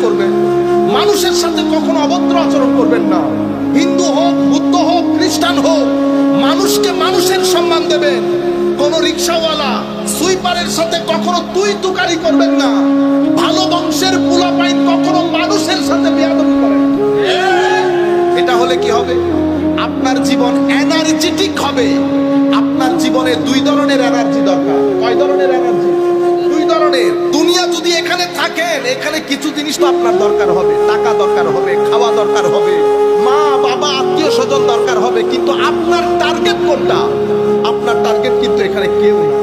করবেন। মানুষের সাথে কখনো অভদ্র আচরণ করবেন না। হিন্দু হোক, বুদ্ধ হোক, খ্রিস্টান হোক, মানুষকে মানুষের সম্মান দেবেন। কোন রিক্সাওয়ালা সুইপারের সাথে কখনো তুই তুকারি করবেন না। ভালো বংশের পোলাপাইন কখনো মানুষের সাথে বেয়াদবি করেন। এটা হলে কি হবে? আপনার জীবন এনার্জেটিক হবে। আপনার জীবনে দুই ধরনের এনার্জি দরকার। কয় ধরনের এনার্জি? দুই ধরনের। দুনিয়া যদি এখানে থাকেন, এখানে কিছু জিনিস তো আপনার দরকার হবে। টাকা দরকার হবে, খাওয়া দরকার হবে, মা বাবা আত্মীয় স্বজন দরকার হবে, কিন্তু আপনার টার্গেট কোনটা? আপনার টার্গেট কিন্তু এখানে কেউ না।